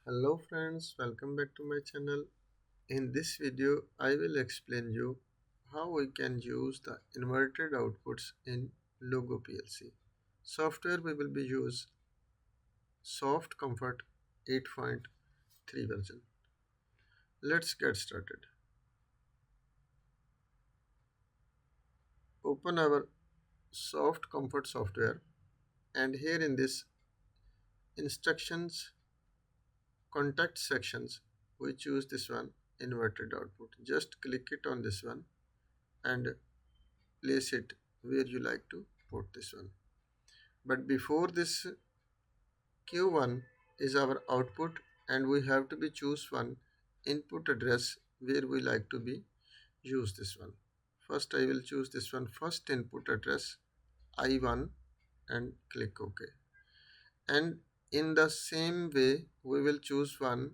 Hello friends, welcome back to my channel. In this video, I will explain you how we can use the inverted outputs in Logo PLC. Software we will be use Soft Comfort 8.3 version. Let's get started. Open our Soft Comfort software and here in this instructions contact sections we choose this one inverted output. Just click it on this one and place it where you like to put this one. But before this Q1 is our output and we have to be choose one input address where we like to be use this one. First I will choose this one first input address I1 and click OK. And in the same way we will choose one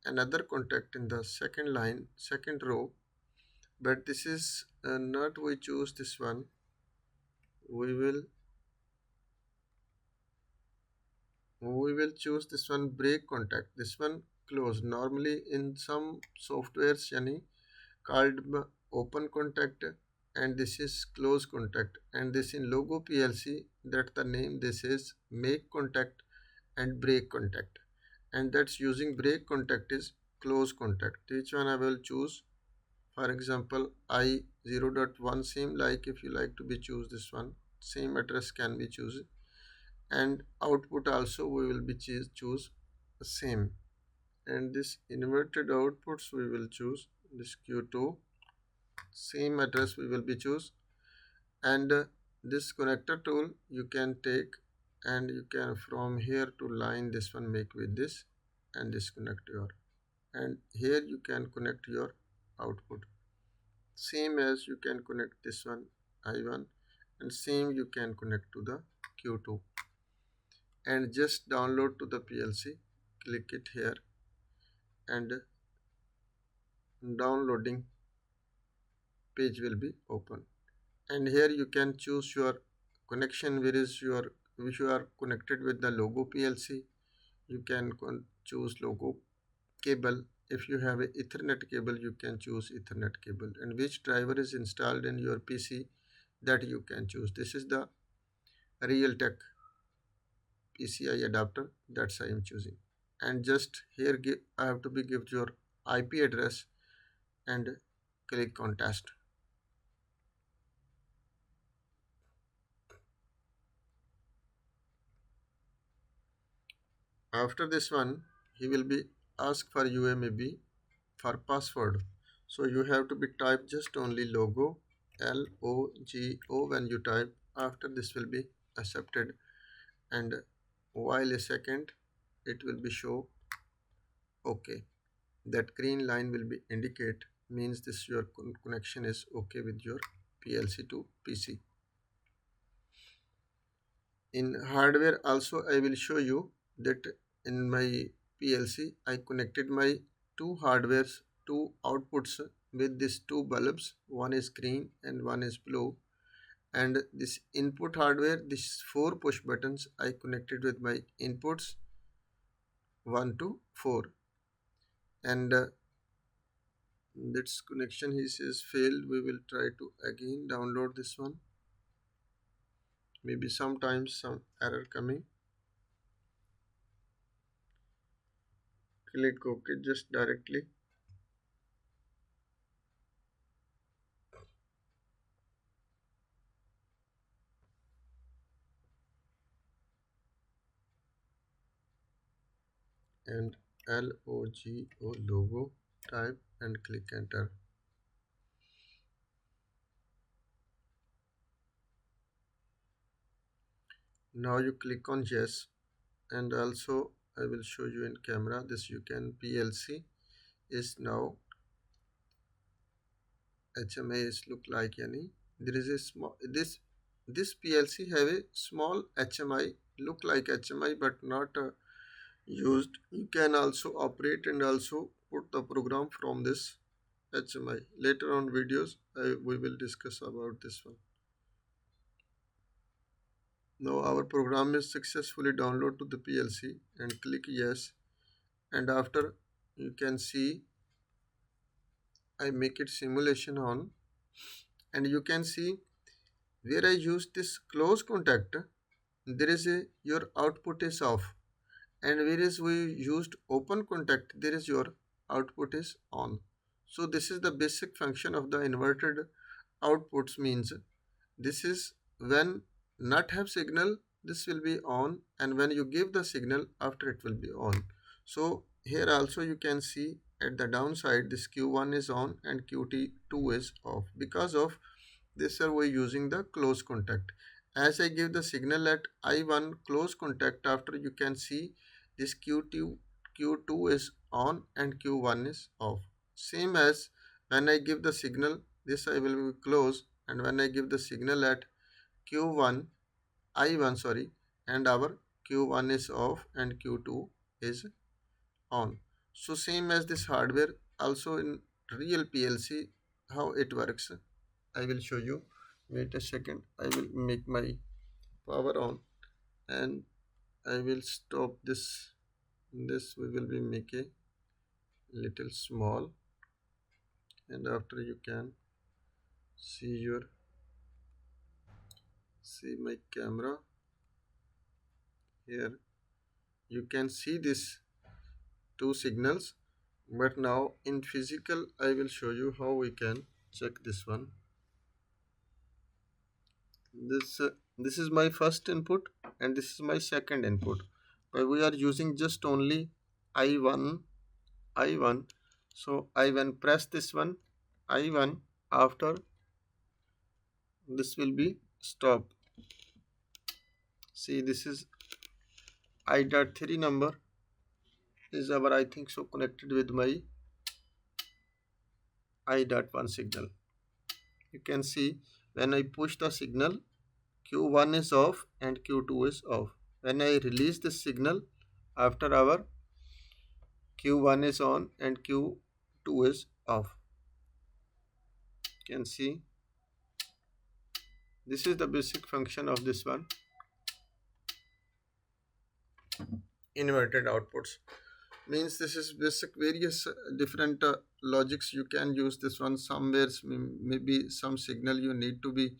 another contact in the second line second row, but this is not we choose this one. We will choose this one break contact, this one close. Normally in some softwares yani called open contact and this is close contact, and this in Logo PLC that the name this is make contact and break contact, and that's using break contact is close contact. Which one I will choose? For example, I 0.1 same, like if you like to be choose this one same address can be chosen, and output also we will be choose the same. And this inverted outputs we will choose this Q2 same address we will be choose, and this connector tool you can take and you can from here to line this one make with this and disconnect your, and here you can connect your output same as you can connect this one I1, and same you can connect to the Q2, and just download to the PLC. Click it here and downloading page will be open, and here you can choose your connection where is your which you are connected with the Logo PLC. You can choose Logo cable. If you have a Ethernet cable you can choose Ethernet cable, and which driver is installed in your PC that you can choose. This is the Realtek PCI adapter that's I am choosing, and just here I have to be give your IP address and click on test. After this one he will be ask for UMAB for password, so you have to be type just only logo LOGO when you type. After this will be accepted, and while a second it will be show okay. That green line will be indicate means this your connection is okay with your PLC to PC. In hardware also I will show you that in my PLC I connected my two hardwares, two outputs with these two bulbs, one is green and one is blue, and this input hardware, this four push buttons I connected with my inputs 1 to 4, and this connection he says failed. We will try to again download this one, maybe sometimes some error coming. Click OK just directly, and LOGO logo type and click enter. Now you click on yes, and also I will show you in camera this you can PLC is now HMI is look like any. There is a small this PLC have a small HMI look like HMI but not used. You can also operate and also put the program from this HMI. Later on videos we will discuss about this one. Now our program is successfully downloaded to the PLC and click yes, and after you can see I make it simulation on, and you can see where I use this close contact, there is a your output is off, and whereas we used open contact, there is your output is on. So this is the basic function of the inverted outputs. Means this is when not have signal, this will be on, and when you give the signal, after it will be on. So here also you can see at the downside this Q1 is on and QT2 is off. Because of this are we using the close contact. As I give the signal at I1 close contact, after you can see this Q2 is on and Q1 is off. Same as when I give the signal, this I will be close, and when I give the signal at Q1, I1 sorry, and our Q1 is off and Q2 is on. So same as this hardware, also in real PLC, how it works. I will show you. Wait a second. I will make my power on, and I will stop this. This we will be make a little small, and after you can see my camera here. You can see this two signals, but now in physical I will show you how we can check this one. This is my first input, and this is my second input, but we are using just only I1 I1. So I when press this one I1, after this will be stop. See, this is I dot 3 number is our, I think so, connected with my I dot 1 signal. You can see when I push the signal, Q1 is off and Q2 is off. When I release this signal, after our Q1 is on and Q2 is off. You can see this is the basic function of this one, inverted outputs. Means this is basic various different logics you can use this one. Somewhere maybe some signal you need to be,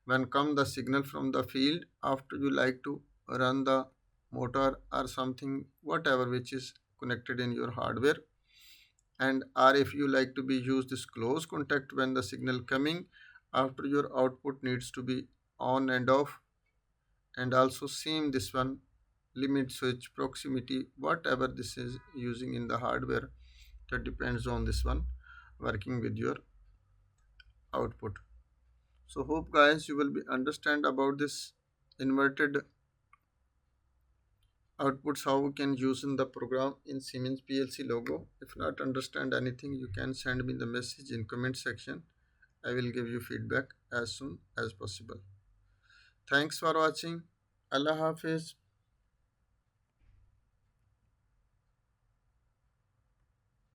when come the signal from the field, after you like to run the motor or something whatever which is connected in your hardware, and or if you like to be use this close contact when the signal coming, after your output needs to be on and off. And also same this one, limit switch, proximity, whatever this is using in the hardware, that depends on this one working with your output. So hope guys you will be understand about this inverted outputs, how we can use in the program in Siemens PLC logo. If not understand anything, you can send me the message in comment section. I will give you feedback as soon as possible. Thanks for watching. Allah Hafiz.